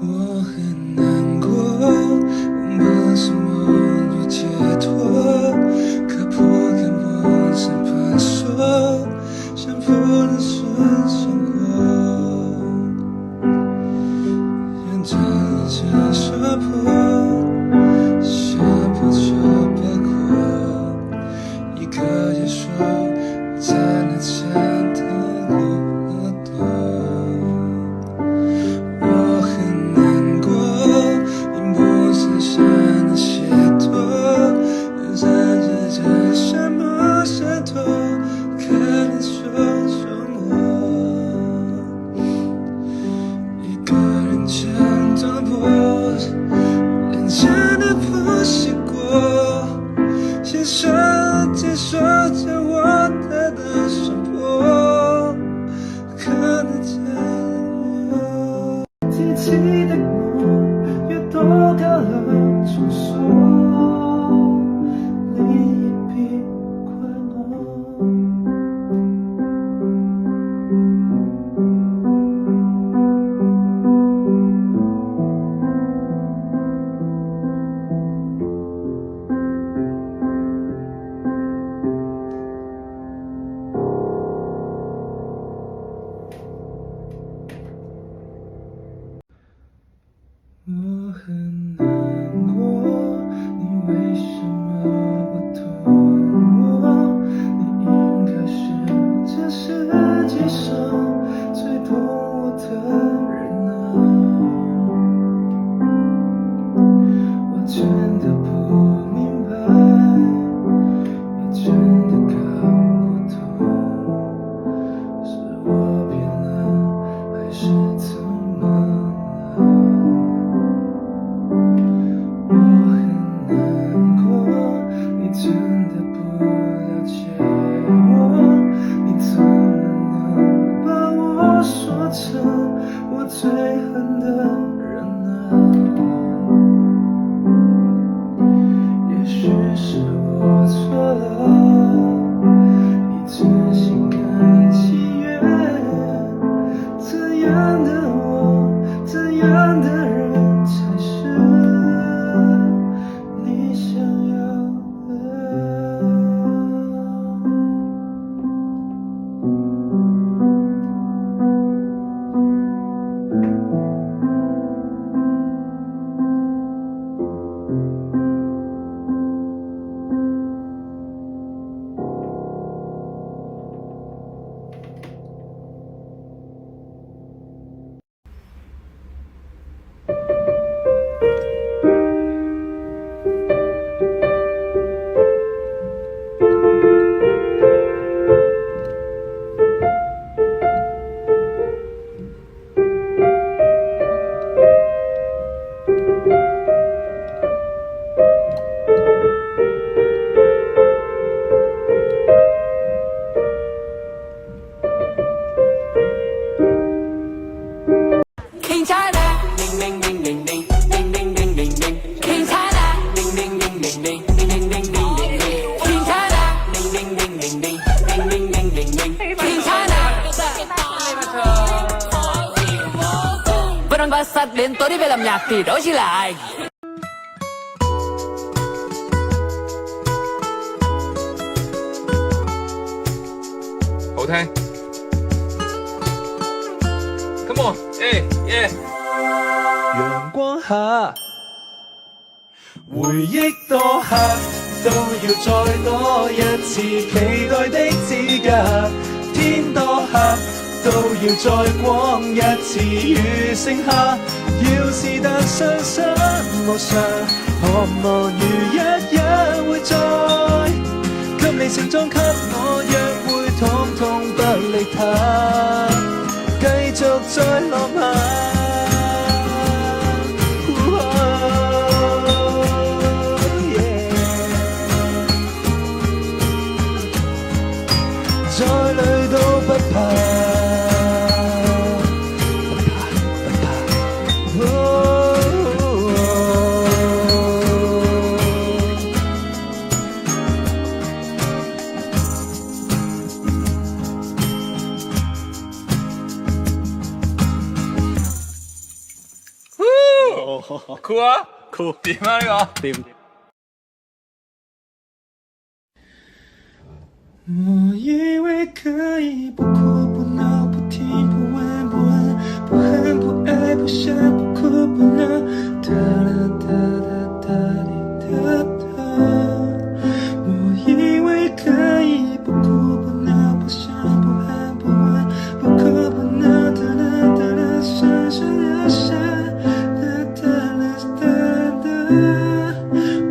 我很难过，我把什么都解脱，可破根本是怕说，想不能顺想过，眼睁睁说破，说破就别过，一个结束在那前的耳朵。我很难过，因不是想的写多，人生是这什么闪脱，可能说中我一个人撑着波，连真的不习过，先说接受着我的伤迫，可能真我提起的我又多个了重说，你也别怪我。我很难过，你为什么不懂我？你应该是这世界上最懂我的人啊！我真的不明白，也真的搞不懂，是我变了，还是怎么了？我很难过，你真的不了解我，你怎么能把我说成我最恨的人呢？也许是我错了，一直心甘情愿，怎样的我，怎样的人才是你想要的？King China, ding ding ding ding ding ding ding ding ding ding. King China, ding ding ding ding ding ding ding ding ding ding. King China, ding ding ding ding ding ding ding ding ding ding. King China. Vẫn on bát sát đến tối đi về làm nhạc thì đó chỉ là ai? Hậu thang. Come on, yeah, yeah. 陽光下，回憶多刻，都要再多一次期待的資格。天多黑，都要再光一次餘剩下。要是但傷心無常，渴望如一日會再給你盛裝，給我約會，統統不理他，繼續再落下。再累都不怕，不怕，不怕。酷啊，酷點啊呢個？掂。我以為可以不哭不鬧不聽不問不恨不恨不愛不想不哭不鬧，噠啦噠噠噠滴噠噠。我以為可以不哭不鬧不想不恨不問不哭不鬧，噠啦噠啦閃閃亮閃，噠噠啦噠噠。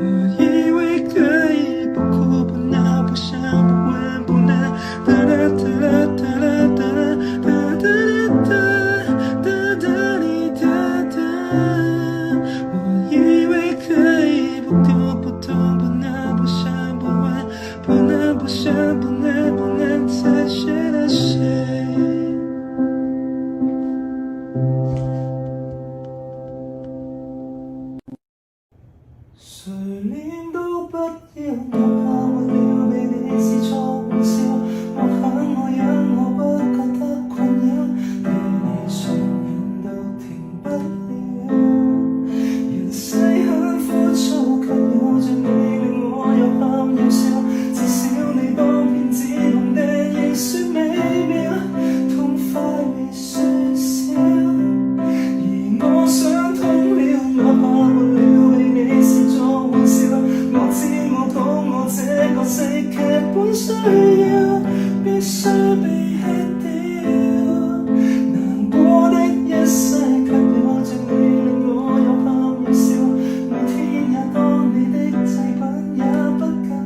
我以為可以不哭不鬧不想不問不鬧，噠啦噠啦噠啦噠啦噠噠噠噠噠哩噠噠。我以為可以不丟不痛不鬧不想不問不能不想不能不能再學了誰？誰臉都不要，哪怕我了被你是錯玩笑，我恨我忍我不覺得困擾，對你上癮都停不了。人世很枯燥，卻有着你令我又喊又笑，至少你當騙子夢的亦算美妙，痛快未算少。而我想通了，哪怕沒了被你視作玩笑，我知我懂我這個世劇本需要必須被吃掉，難過的一世卻有着你令我又喊又笑，每天也當你的祭品也不緊要。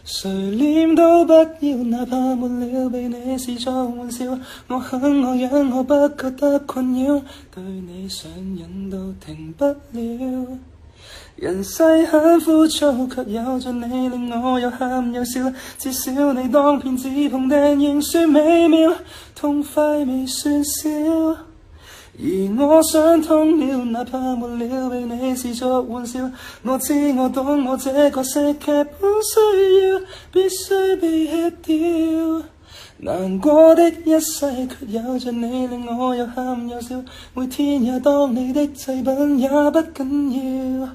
誰臉都不要，哪怕沒了被你視作玩笑，我恨我忍我不覺得困擾，對你上癮都停不了。人世很枯燥，卻有着你令我又喊又笑，至少你當騙子碰釘仍算美妙，痛快未算少。而我想通了，哪怕沒了被你視作玩笑，我知我懂我這個世劇本需要必須被吃掉，難過的一世卻有着你令我又喊又笑，每天也當你的祭品也不緊要。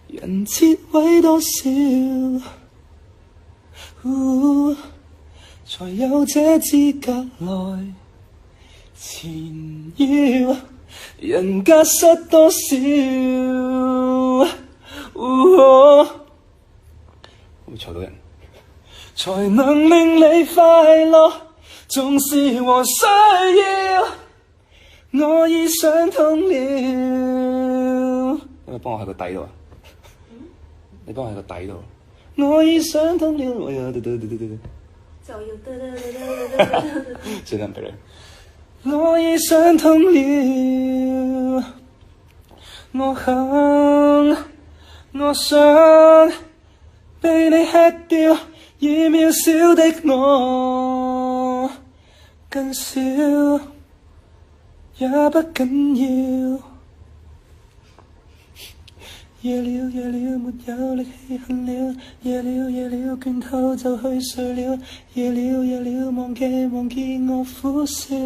人切毀多少，才有這資格來纏繞，人家失多少，會嘈到人，才能令你快樂，重視和需要，我已想通了。有冇幫我喺個底度啊？你幫我喺個底度。我已想通了，哎呀，對，就要得，隨便俾你。我已想通了，我恨，我想被你吃掉，以渺小的我更少，也不緊要。夜了夜了，沒有力氣恨了，夜了夜了，倦透就去睡了，夜了夜了，忘記我苦笑。